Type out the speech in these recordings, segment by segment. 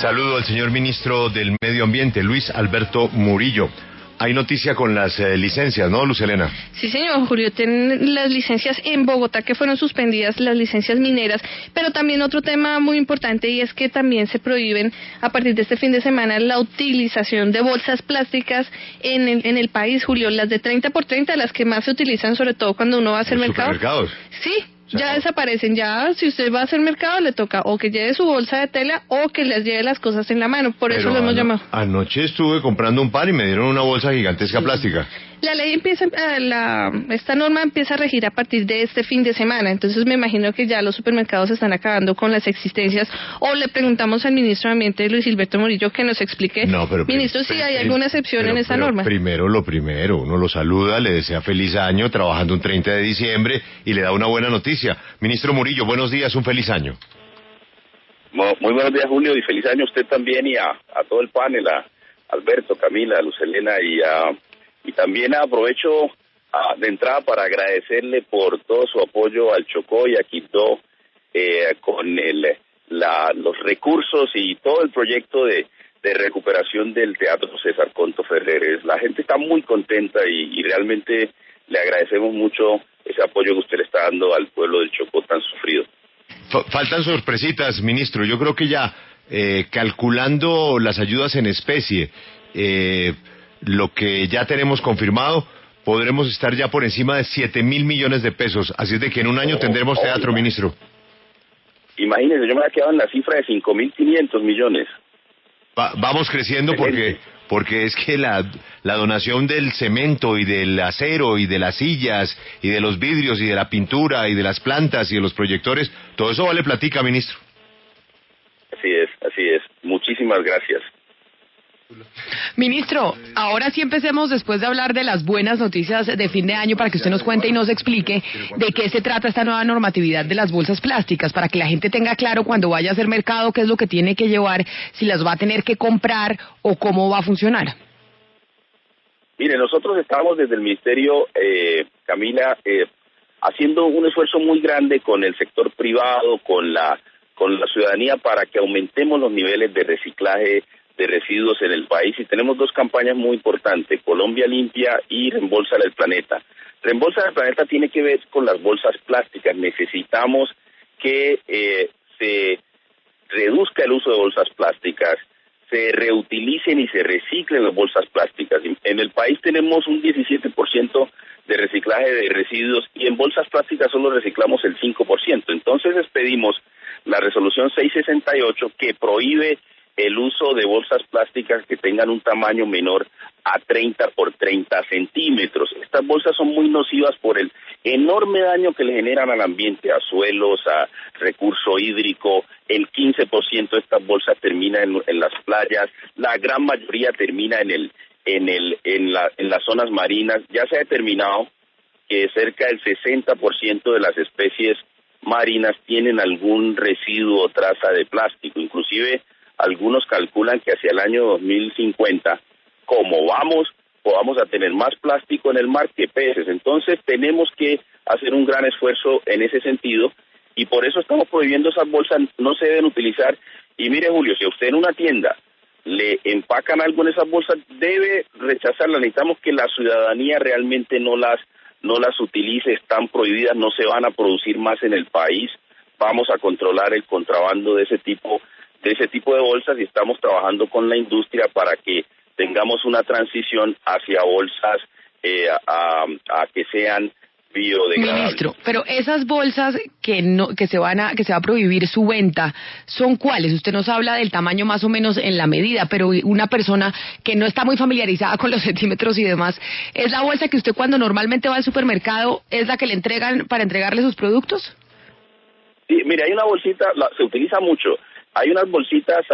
Saludo al señor ministro del Medio Ambiente, Luis Alberto Murillo. Hay noticia con las licencias, ¿no, Luz Helena? Sí, señor Julio, tienen las licencias en Bogotá que fueron suspendidas, las licencias mineras, pero también otro tema muy importante, y es que también se prohíben a partir de este fin de semana la utilización de bolsas plásticas en el país, Julio, las de 30 por 30, las que más se utilizan sobre todo cuando uno va a hacer mercado. ¿Supermercados? Sí. Ya desaparecen, ya si usted va a hacer mercado le toca o que lleve su bolsa de tela o que les lleve las cosas en la mano, por eso lo hemos llamado. Anoche estuve comprando un pan y me dieron una bolsa gigantesca plástica. La ley esta norma empieza a regir a partir de este fin de semana, entonces me imagino que ya los supermercados están acabando con las existencias, o le preguntamos al ministro de Ambiente, Luis Alberto Murillo, que nos explique, ministro, si hay alguna excepción en esa norma. Primero lo primero, uno lo saluda, le desea feliz año, trabajando un 30 de diciembre, y le da una buena noticia. Ministro Murillo, buenos días, un feliz año. Muy buenos días, Julio, y feliz año a usted también y a todo el panel, a Alberto, Camila, a Luz Helena, y también aprovecho de entrada para agradecerle por todo su apoyo al Chocó y a Quibdó con los recursos y todo el proyecto de recuperación del Teatro César Conto Ferreres. La gente está muy contenta y realmente le agradecemos mucho ese apoyo que usted le está dando al pueblo del Chocó tan sufrido. Faltan sorpresitas, ministro. Yo creo que ya, calculando las ayudas en especie, lo que ya tenemos confirmado, podremos estar ya por encima de 7.000 millones de pesos. Así es de que en un año tendremos teatro, ministro. Imagínese, yo me había quedado en la cifra de 5.500 millones. Vamos creciendo porque es que la donación del cemento y del acero y de las sillas y de los vidrios y de la pintura y de las plantas y de los proyectores, todo eso vale platica, ministro. Así es. Muchísimas gracias. Ministro, ahora sí empecemos después de hablar de las buenas noticias de fin de año para que usted nos cuente y nos explique de qué se trata esta nueva normatividad de las bolsas plásticas, para que la gente tenga claro cuando vaya a hacer mercado qué es lo que tiene que llevar, si las va a tener que comprar o cómo va a funcionar. Mire, nosotros estamos desde el Ministerio, Camila, haciendo un esfuerzo muy grande con el sector privado, con la ciudadanía, para que aumentemos los niveles de reciclaje de residuos en el país, y tenemos dos campañas muy importantes, Colombia Limpia y Reembolsale el Planeta. Reembolsale el Planeta tiene que ver con las bolsas plásticas. Necesitamos que se reduzca el uso de bolsas plásticas, se reutilicen y se reciclen las bolsas plásticas. En el país tenemos un 17% de reciclaje de residuos y en bolsas plásticas solo reciclamos el 5%. Entonces pedimos la resolución 668 que prohíbe el uso de bolsas plásticas que tengan un tamaño menor a 30 por 30 centímetros. Estas bolsas son muy nocivas por el enorme daño que le generan al ambiente, a suelos, a recurso hídrico. El 15% de estas bolsas termina en las playas, la gran mayoría termina en las zonas marinas. Ya se ha determinado que cerca del 60% de las especies marinas tienen algún residuo o traza de plástico. Inclusive algunos calculan que hacia el año 2050, como podamos a tener más plástico en el mar que peces. Entonces tenemos que hacer un gran esfuerzo en ese sentido y por eso estamos prohibiendo esas bolsas, no se deben utilizar. Y mire, Julio, si a usted en una tienda le empacan algo en esas bolsas, debe rechazarlas. Necesitamos que la ciudadanía realmente no las utilice, están prohibidas, no se van a producir más en el país. Vamos a controlar el contrabando de ese tipo de bolsas y estamos trabajando con la industria para que tengamos una transición hacia bolsas a que sean biodegradables. Ministro, pero esas bolsas que se va a prohibir su venta, ¿son cuáles? Usted nos habla del tamaño más o menos en la medida, pero una persona que no está muy familiarizada con los centímetros y demás, ¿es la bolsa que usted cuando normalmente va al supermercado es la que le entregan para entregarle sus productos? Sí, mire, hay una bolsita, se utiliza mucho. Hay unas bolsitas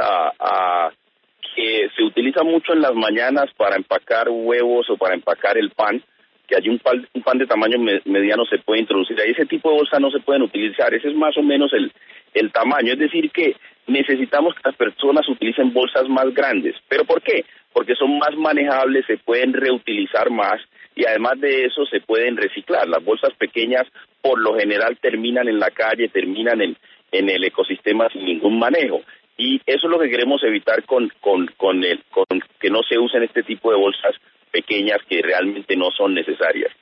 que se utilizan mucho en las mañanas para empacar huevos o para empacar el pan, que hay un pan de tamaño mediano se puede introducir. Ahí ese tipo de bolsas no se pueden utilizar. Ese es más o menos el tamaño. Es decir, que necesitamos que las personas utilicen bolsas más grandes. ¿Pero por qué? Porque son más manejables, se pueden reutilizar más y además de eso se pueden reciclar. Las bolsas pequeñas por lo general terminan en la calle, terminan en el ecosistema sin ningún manejo. y eso es lo que queremos evitar con que no se usen este tipo de bolsas pequeñas que realmente no son necesarias.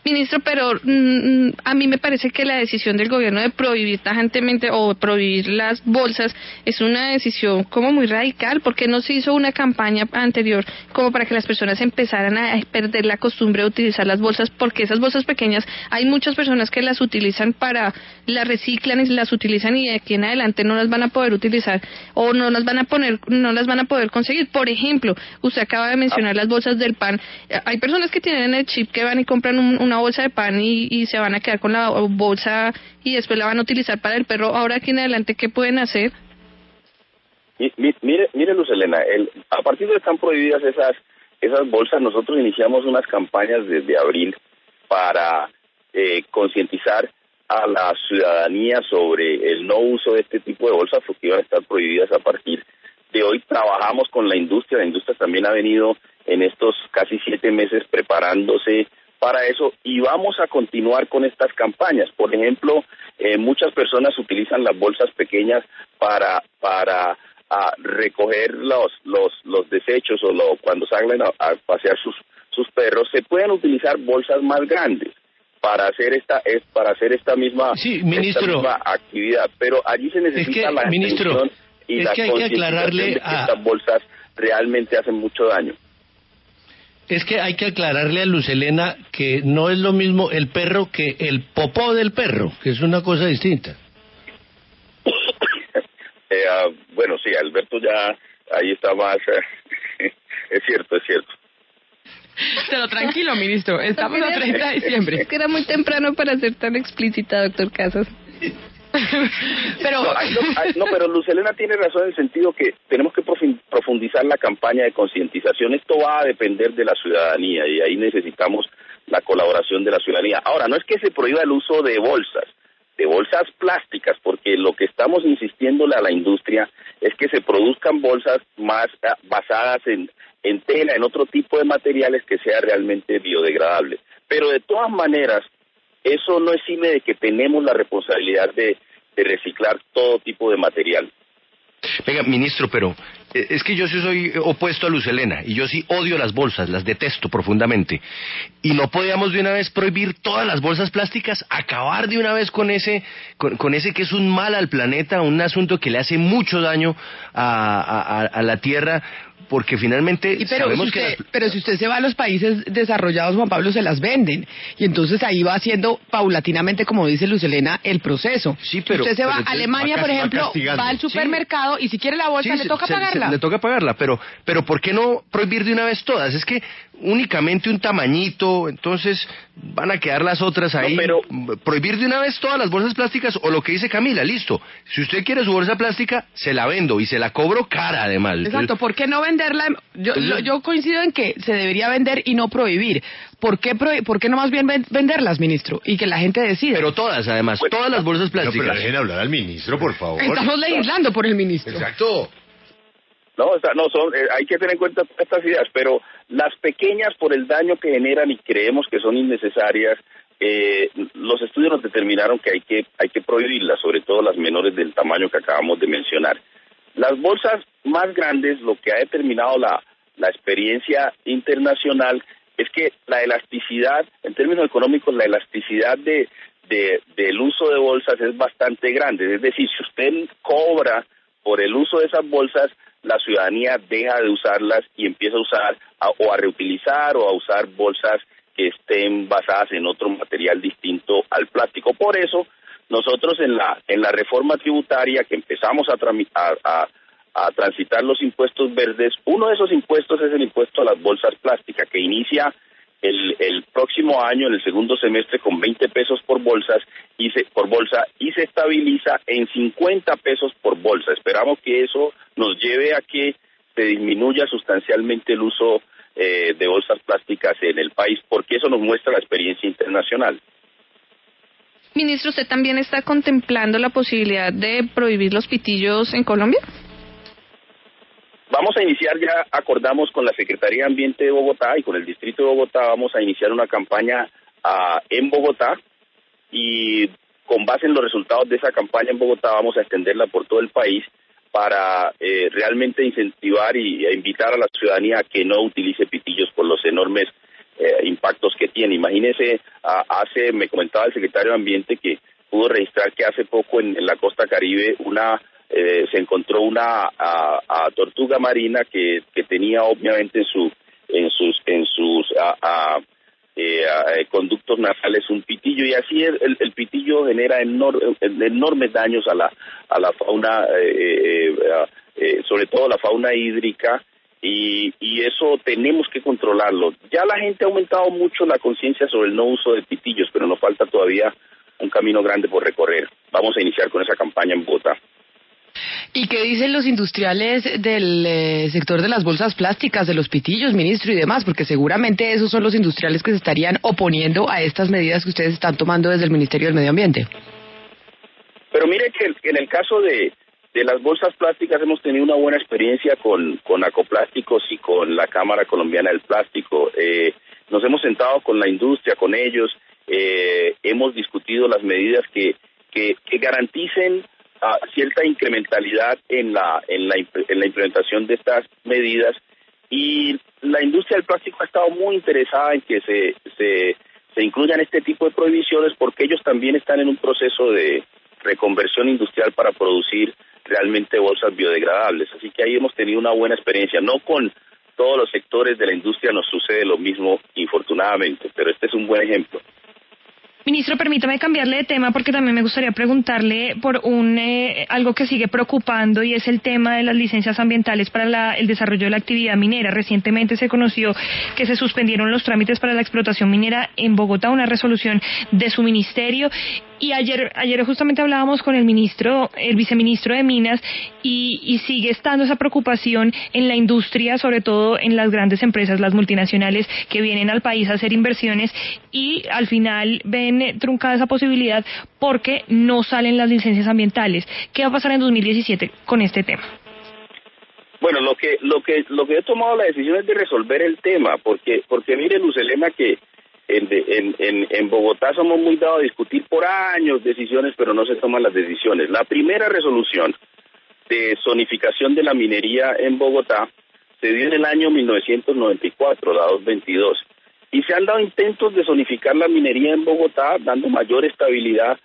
Ministro, pero a mí me parece que la decisión del gobierno de prohibir tajantemente o prohibir las bolsas es una decisión como muy radical. ¿Por qué no se hizo una campaña anterior como para que las personas empezaran a perder la costumbre de utilizar las bolsas? Porque esas bolsas pequeñas, hay muchas personas que las utilizan las reciclan y las utilizan y de aquí en adelante no las van a poder utilizar o no las van a poder conseguir. Por ejemplo, usted acaba de mencionar las bolsas del pan. Hay personas que tienen el chip que van y compran una bolsa de pan y se van a quedar con la bolsa y después la van a utilizar para el perro. Ahora aquí en adelante, ¿qué pueden hacer? Mire Luz Helena, a partir de que están prohibidas esas bolsas, nosotros iniciamos unas campañas desde abril para concientizar a la ciudadanía sobre el no uso de este tipo de bolsas porque iban a estar prohibidas a partir de hoy. Trabajamos con la industria también ha venido en estos casi 7 meses preparándose para eso y vamos a continuar con estas campañas. Por ejemplo, muchas personas utilizan las bolsas pequeñas para recoger los desechos o cuando salen a pasear sus perros. Se pueden utilizar bolsas más grandes para hacer esta misma actividad, pero allí se necesita la atención y la concientización de que estas bolsas realmente hacen mucho daño. Es que hay que aclararle a Luz Helena que no es lo mismo el perro que el popó del perro, que es una cosa distinta. Bueno, sí, Alberto ya ahí está más. Es cierto. Pero tranquilo, ministro, estamos a 30 de diciembre. Es que era muy temprano para ser tan explícita, doctor Casas. Pero Luz Helena tiene razón en el sentido que tenemos que profundizar la campaña de concientización. Esto va a depender de la ciudadanía y ahí necesitamos la colaboración de la ciudadanía. Ahora, no es que se prohíba el uso de bolsas plásticas, porque lo que estamos insistiéndole a la industria es que se produzcan bolsas más basadas en tela, en otro tipo de materiales que sea realmente biodegradable. Pero de todas maneras, eso no exime de que tenemos la responsabilidad de reciclar todo tipo de material. Venga, ministro, pero es que yo sí soy opuesto a Luz Helena y yo sí odio las bolsas, las detesto profundamente. ¿Y no podíamos de una vez prohibir todas las bolsas plásticas, acabar de una vez con ese que es un mal al planeta, un asunto que le hace mucho daño a la Tierra? Porque finalmente sabemos pero si usted se va a los países desarrollados, Juan Pablo, se las venden. Y entonces ahí va haciendo paulatinamente, como dice Luz Helena, el proceso. Sí, pero usted se va a Alemania, por ejemplo, va al supermercado y si quiere la bolsa le toca pagarla. Le toca pagarla, pero ¿por qué no prohibir de una vez todas? Es que únicamente un tamañito, entonces van a quedar las otras ahí. No, pero prohibir de una vez todas las bolsas plásticas, o lo que dice Camila, listo. Si usted quiere su bolsa plástica, se la vendo y se la cobro cara además. Exacto, ¿por qué no venderla? Yo coincido en que se debería vender y no prohibir. ¿Por qué no más bien venderlas, ministro? Y que la gente decida. Pero todas, además, todas las bolsas plásticas. No, pero dejen hablar al ministro, por favor. Estamos legislando por el ministro. Exacto. Hay que tener en cuenta estas ideas, pero las pequeñas por el daño que generan y creemos que son innecesarias, los estudios nos determinaron que hay que prohibirlas, sobre todo las menores del tamaño que acabamos de mencionar. Las bolsas más grandes, lo que ha determinado la experiencia internacional es que la elasticidad, en términos económicos, la elasticidad del uso de bolsas es bastante grande. Es decir, si usted cobra por el uso de esas bolsas, la ciudadanía deja de usarlas y empieza a usar o a reutilizar o a usar bolsas que estén basadas en otro material distinto al plástico. Por eso, nosotros en la reforma tributaria que empezamos a transitar los impuestos verdes, uno de esos impuestos es el impuesto a las bolsas plásticas, que inicia el próximo año, en el segundo semestre, con 20 pesos por bolsa y se estabiliza en 50 pesos por bolsa. Esperamos que eso nos lleve a que se disminuya sustancialmente el uso de bolsas plásticas en el país, porque eso nos muestra la experiencia internacional. Ministro, ¿usted también está contemplando la posibilidad de prohibir los pitillos en Colombia? Vamos a iniciar, ya acordamos con la Secretaría de Ambiente de Bogotá y con el Distrito de Bogotá, vamos a iniciar una campaña en Bogotá y con base en los resultados de esa campaña en Bogotá vamos a extenderla por todo el país para realmente incentivar y invitar a la ciudadanía a que no utilice pitillos por los enormes impactos que tiene. Imagínese, me comentaba el secretario de Ambiente que pudo registrar que hace poco en la costa Caribe se encontró una tortuga marina que tenía obviamente en sus conductos nasales un pitillo, y así el pitillo genera enormes daños a la fauna, sobre todo la fauna hídrica, y eso tenemos que controlarlo. Ya la gente ha aumentado mucho la conciencia sobre el no uso de pitillos, pero nos falta todavía un camino grande por recorrer. Vamos a iniciar con esa campaña en Bogotá. ¿Y qué dicen los industriales del sector de las bolsas plásticas, de los pitillos, ministro, y demás? Porque seguramente esos son los industriales que se estarían oponiendo a estas medidas que ustedes están tomando desde el Ministerio del Medio Ambiente. Pero mire que en el caso de las bolsas plásticas hemos tenido una buena experiencia con Acoplásticos y con la Cámara Colombiana del Plástico. Nos hemos sentado con la industria, con ellos, hemos discutido las medidas que garanticen cierta incrementalidad en la implementación de estas medidas, y la industria del plástico ha estado muy interesada en que se incluyan este tipo de prohibiciones, porque ellos también están en un proceso de reconversión industrial para producir realmente bolsas biodegradables. Así que ahí hemos tenido una buena experiencia. No con todos los sectores de la industria nos sucede lo mismo, infortunadamente, pero este es un buen ejemplo. Ministro, permítame cambiarle de tema porque también me gustaría preguntarle por algo que sigue preocupando, y es el tema de las licencias ambientales para el desarrollo de la actividad minera. Recientemente se conoció que se suspendieron los trámites para la explotación minera en Bogotá, una resolución de su ministerio. Y ayer justamente hablábamos con el viceministro de Minas, y sigue estando esa preocupación en la industria, sobre todo en las grandes empresas, las multinacionales que vienen al país a hacer inversiones y al final ven truncada esa posibilidad porque no salen las licencias ambientales. ¿Qué va a pasar en 2017 con este tema? Bueno, lo que he tomado la decisión es de resolver el tema, porque mire, Lucelena, que en Bogotá somos muy dados a discutir por años decisiones, pero no se toman las decisiones. La primera resolución de zonificación de la minería en Bogotá se dio en el año 1994, la 222, y se han dado intentos de zonificar la minería en Bogotá, dando mayor estabilidad,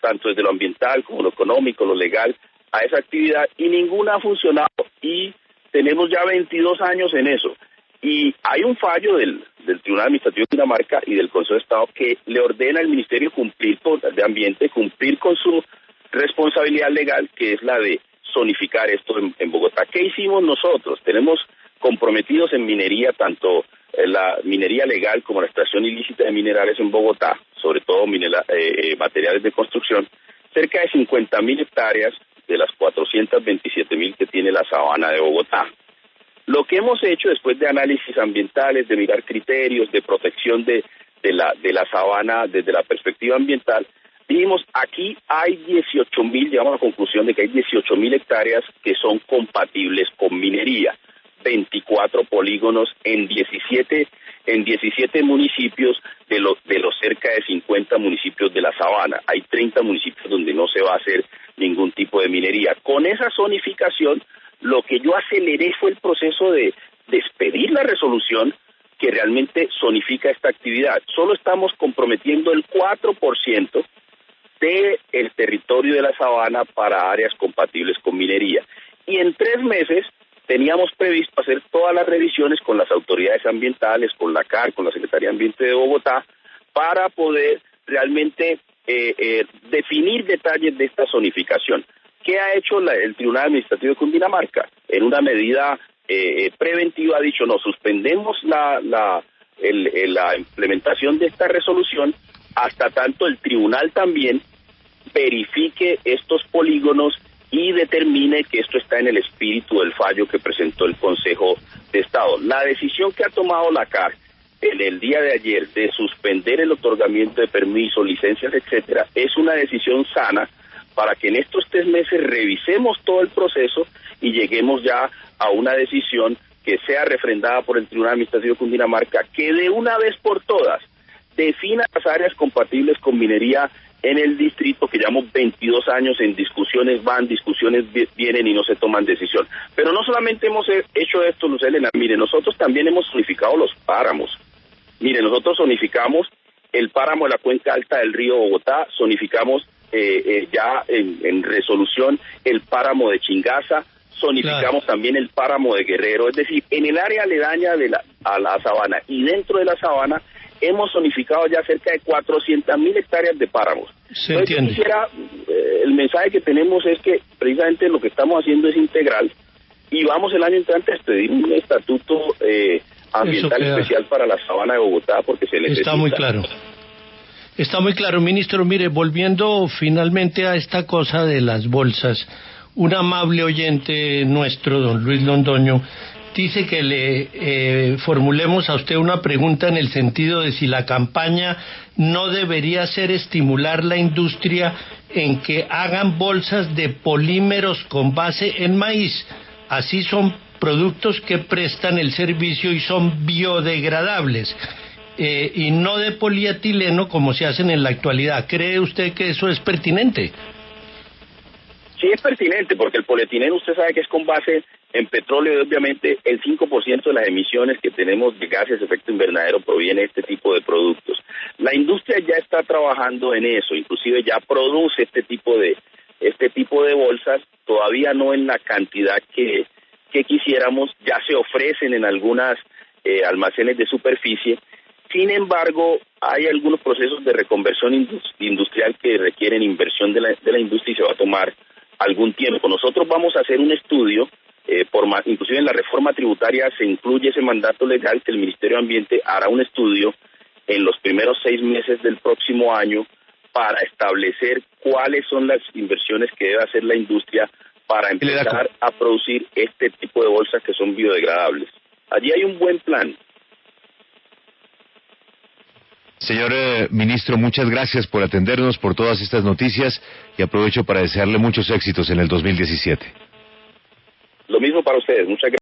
tanto desde lo ambiental como lo económico, lo legal, a esa actividad, y ninguna ha funcionado, y tenemos ya 22 años en eso. Y hay un fallo del Tribunal Administrativo de Cundinamarca y del Consejo de Estado que le ordena al Ministerio de Ambiente cumplir con su responsabilidad legal, que es la de zonificar esto en Bogotá. ¿Qué hicimos nosotros? Tenemos comprometidos en minería, tanto la minería legal como la extracción ilícita de minerales en Bogotá, sobre todo materiales de construcción, cerca de 50.000 hectáreas de las 427.000 que tiene la sabana de Bogotá. Lo que hemos hecho después de análisis ambientales, de mirar criterios de protección de la sabana desde la perspectiva ambiental, dijimos, aquí hay 18.000, llegamos a la conclusión de que hay 18.000 hectáreas que son compatibles con minería, 24 polígonos en 17 municipios de los cerca de 50 municipios de la sabana. Hay 30 municipios donde no se va a hacer ningún tipo de minería. Con esa zonificación, lo que yo aceleré fue el proceso de expedir la resolución que realmente zonifica esta actividad. Solo estamos comprometiendo el 4% del territorio de la sabana para áreas compatibles con minería. Y en 3 meses teníamos previsto hacer todas las revisiones con las autoridades ambientales, con la CAR, con la Secretaría de Ambiente de Bogotá, para poder realmente definir detalles de esta zonificación. ¿Qué ha hecho el Tribunal Administrativo de Cundinamarca? En una medida preventiva ha dicho, no, suspendemos la implementación de esta resolución hasta tanto el tribunal también verifique estos polígonos y determine que esto está en el espíritu del fallo que presentó el Consejo de Estado. La decisión que ha tomado la CAR en el día de ayer de suspender el otorgamiento de permisos, licencias, etcétera, es una decisión sana para que en estos 3 meses revisemos todo el proceso y lleguemos ya a una decisión que sea refrendada por el Tribunal Administrativo de Cundinamarca, que de una vez por todas defina las áreas compatibles con minería en el distrito que llevamos 22 años en discusiones van, discusiones vienen y no se toman decisión. Pero no solamente hemos hecho esto, Luz Elena, mire, nosotros también hemos zonificado los páramos. Mire, nosotros zonificamos el páramo de la cuenca alta del río Bogotá, zonificamos ya en resolución el páramo de Chingaza, zonificamos también el páramo de Guerrero, es decir, en el área aledaña a la sabana y dentro de la sabana hemos zonificado ya cerca de 400.000 hectáreas de páramos. Se entiende. El mensaje que tenemos es que precisamente lo que estamos haciendo es integral y vamos el año entrante a expedir un estatuto ambiental especial para la sabana de Bogotá porque se necesita. Está muy claro. Está muy claro, ministro. Mire, volviendo finalmente a esta cosa de las bolsas, un amable oyente nuestro, don Luis Londoño, dice que le formulemos a usted una pregunta en el sentido de si la campaña no debería ser estimular la industria en que hagan bolsas de polímeros con base en maíz. Así son productos que prestan el servicio y son biodegradables. Y no de polietileno como se hacen en la actualidad. ¿Cree usted que eso es pertinente? Sí es pertinente, porque el polietileno usted sabe que es con base en petróleo y obviamente el 5% de las emisiones que tenemos de gases de efecto invernadero proviene de este tipo de productos. La industria ya está trabajando en eso, inclusive ya produce este tipo de bolsas, todavía no en la cantidad que quisiéramos, ya se ofrecen en algunas almacenes de superficie. Sin embargo, hay algunos procesos de reconversión industrial que requieren inversión de la industria y se va a tomar algún tiempo. Nosotros vamos a hacer un estudio, inclusive en la reforma tributaria se incluye ese mandato legal que el Ministerio de Ambiente hará un estudio en los primeros 6 meses del próximo año para establecer cuáles son las inversiones que debe hacer la industria para empezar a producir este tipo de bolsas que son biodegradables. Allí hay un buen plan. Señor ministro, muchas gracias por atendernos, por todas estas noticias y aprovecho para desearle muchos éxitos en el 2017. Lo mismo para ustedes, muchas gracias.